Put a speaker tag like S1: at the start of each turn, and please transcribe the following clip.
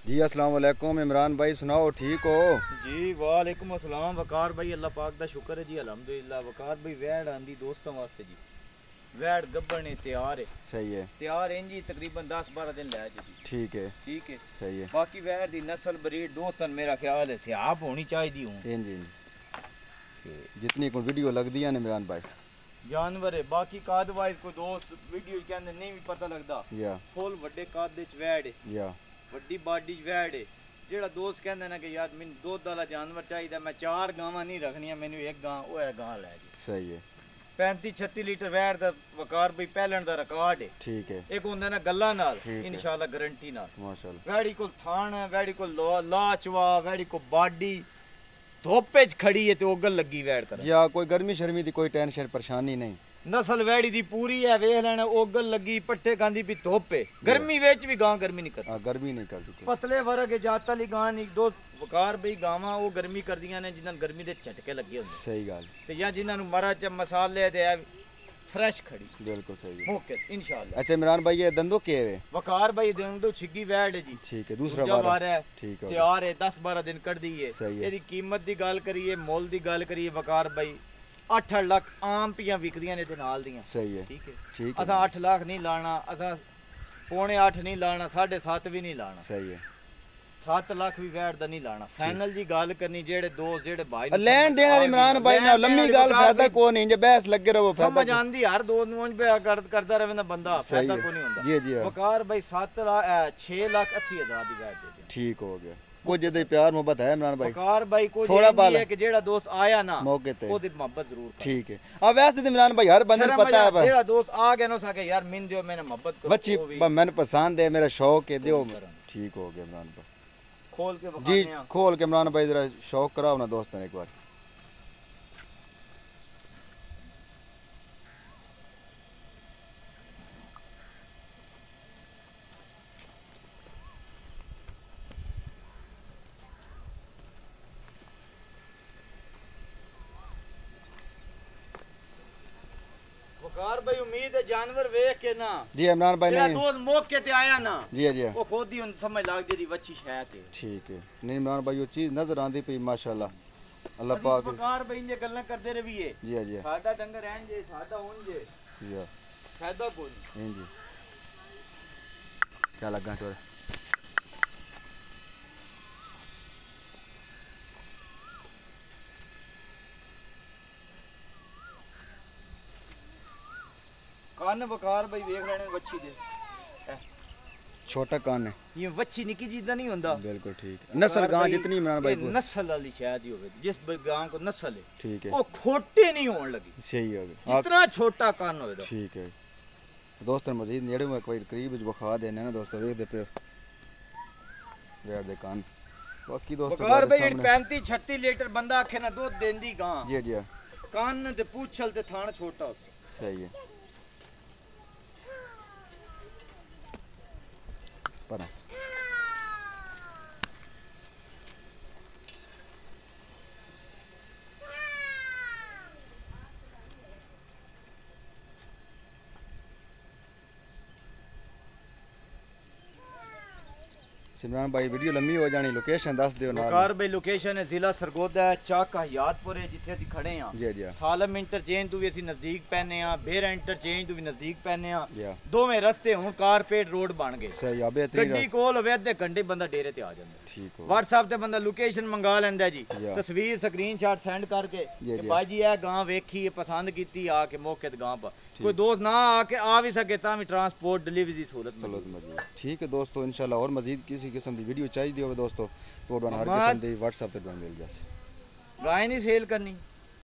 S1: जी अस्सलाम वालेकुम इमरान भाई, सुनाओ ठीक हो?
S2: जी वालेकुम अस्सलाम वकार भाई, अल्लाह पाक दा शुक्र है जी, अल्हम्दुलिल्लाह। वकार भाई वैड़ आंदी दोस्तों वास्ते जी, वैड़ गब्बन तैयार है।
S1: सही है,
S2: तैयार है जी, तकरीबन 10-12 दिन लै जी।
S1: ठीक है,
S2: ठीक है,
S1: सही है।
S2: बाकी वैड़ दी नस्ल ब्रीड दोस्तन मेरा ख्याल है सियाप होनी चाहिए हूँ।
S1: जी जितनी को वीडियो लग दिया ने इमरान भाई
S2: जानवर है। बाकी काद वाइज को दोस्त वीडियो के अंदर नहीं भी पता लगता
S1: या
S2: फुल वड्डे काद विच वैड़ है
S1: या
S2: वड्डी बाडी च वैड़ है। जेड़ा दोस्त कहंदे ना कि यार मैनू दुध वाला जानवर चाहिए, मैं 4 गावां नहीं रखनियां, मैनू एक गां वो है गां लै जी।
S1: सही है,
S2: 35-36 लीटर वैड़ दा वकार भाई पहलन दा रिकॉर्ड है।
S1: ठीक है,
S2: एक होंदा ना गल्ला नाल,
S1: ठीक है।
S2: इंशाल्लाह गारंटी नाल।
S1: माशाल्लाह
S2: वैड़ी को थान, वैड़ी को लाचवा, वैड़ी को बाडी धोपे च खड़ी है तो ओगल लगी वैड़ कर
S1: या कोई गर्मी शर्मी दी कोई टेंशन परेशानी नहीं।
S2: नस्ल वैड़ी दी पूरी है, वेख लेना ओगल लगी पट्टे गांधी भी धोपे। गर्मी वेच भी गां गर्मी नहीं करती,
S1: गर्मी नहीं करती।
S2: पतले वर्ग है जात वाली गां नहीं। दो वकार भाई गावां वो गर्मी करदियां ने जिन्हां गर्मी दे झटके लगे होंदे।
S1: सही गल
S2: ते या जिन्हां नु मरच मसाले दे फ्रेश खड़ी
S1: बिल्कुल सही है।
S2: ओके इंशाल्लाह।
S1: अच्छा इमरान भाई ये दंदो के है?
S2: वकार भाई दंदो छिग्गी वैड़ है जी,
S1: ठीक है, दूसरा
S2: बार है,
S1: ठीक है,
S2: तैयार है, 10-12 दिन कर दी है।
S1: सही है।
S2: ਇਹਦੀ कीमत दी गल करिए, मोल दी गल करिए, वकार भाई 8 लाख आम पियां विकदियां ने ते नाल दियां।
S1: सही है,
S2: ठीक है,
S1: ठीक है।
S2: असा 8 लाख नहीं लाना, असा 7.25 नहीं लाना, 7.5 भी नहीं लाना।
S1: सही है,
S2: 7 लाख भी वैड़ दा नहीं लाना। फाइनल जी गल करनी जेड़े दोस्त जेड़े भाई
S1: लेन देन वाली इमरान भाई ना लम्मी गल फायदा को नहीं, जे बहस लगे रहो फायदा
S2: समझ आंदी हर दोस्त नु पे करदा रहे ना बंदा, फायदा को नहीं होंदा।
S1: जी जी
S2: वकार भाई 6,80,000 दी वैड़ दे दे।
S1: ठीक हो गया। कुछ जे प्यार मोहब्बत है इमरान भाई?
S2: वकार भाई को
S1: थोड़ा
S2: ये है कि जेड़ा दोस्त आया ना
S1: मौके ते
S2: ओदी मोहब्बत जरूर कर।
S1: ठीक है। अब वैसे तो इमरान भाई हर बंदे को पता है
S2: जेड़ा दोस्त आ गया ना साके यार मिन दियो, मैंने मोहब्बत करो
S1: बच्ची मैंने पसंद है, मेरा शौक है, दियो। ठीक हो गया इमरान भाई,
S2: खोल के
S1: जी
S2: बखाने
S1: खोल के इमरान भाई जरा शौक कराओ ना दोस्तों एक बार।
S2: वकार भाई उम्मीद है जानवर वेख के ना
S1: जी इमरान भाई
S2: जेड़ा
S1: नहीं
S2: दोस्त मौके ते आया ना
S1: जी जी
S2: वो खुद ही समझ लग जेदी वच्छी शायद है।
S1: ठीक है, नहीं इमरान भाई वो चीज नजर आंदी पई माशाल्लाह, अल्लाह पाक।
S2: वकार भाई इंजे गल्ला करदे रहिए
S1: जी जी
S2: साडा डंगर रहन जे, साडा होन जे,
S1: या
S2: फायदा कोई नहीं।
S1: जी क्या लगा तो
S2: कान वकार भाई वेख लेने वच्छी दे,
S1: छोटा कान है
S2: ये वच्छी निकी चीज दा नहीं होंदा।
S1: बिल्कुल ठीक है। नस्ल गां जितनी इमरान भाई को
S2: नस्ल वाली शायद ही होवे, जिस गां को नस्ल है
S1: ठीक है,
S2: वो खोटे नहीं होने लगी।
S1: सही हो गया,
S2: जितना छोटा कान होवे
S1: ठीक है। दोस्तों मजीद नेड़े में कोई करीब बखा देने ना दोस्तों, वेख दे पे वेड़ दे कान। बाकी दोस्तों
S2: वकार भाई 35-36 लीटर बंदा आखे ना दूध देंदी गां।
S1: जी जी
S2: कान ते पूछल ते थान छोटा उस।
S1: सही है। पर सिमरान भाई वीडियो लंबी हो जानी, लोकेशन दस दियो नाल।
S2: वकार भाई लोकेशन है जिला सरगोदा है, चाक हयातपुर है जिथे ਅਸੀਂ खड़े हां।
S1: जी जी
S2: सालम इंटरचेंज तो भी ਅਸੀਂ नजदीक पैने हां, बेरा इंटरचेंज तो भी नजदीक पैने हां।
S1: या
S2: दोवें रस्ते हुन कारपेट रोड बन गए।
S1: सही आ बेहतरीन
S2: गड्डी कोल होवे अद्धे घंटे बंदा डेरे ते आ जांदा।
S1: ठीक हो।
S2: WhatsApp ते बंदा लोकेशन मंगा लेंदा जी,
S1: या।
S2: तस्वीर स्क्रीनशॉट सेंड करके
S1: जी,
S2: कि भाई जी ए गां वेखी है पसंद कीती आके मौके ते गां पर कोई दोस्त ना आके आ भी सके ता भी ट्रांसपोर्ट डिलीवरी दी सहूलत
S1: मौजूद। ठीक है दोस्तों, इंशाल्लाह और मजीद किसी किस्म की वीडियो चाहिए हो दोस्तों तो हर किस्म की WhatsApp पे मिल जाए।
S2: गाय नहीं सेल करनी।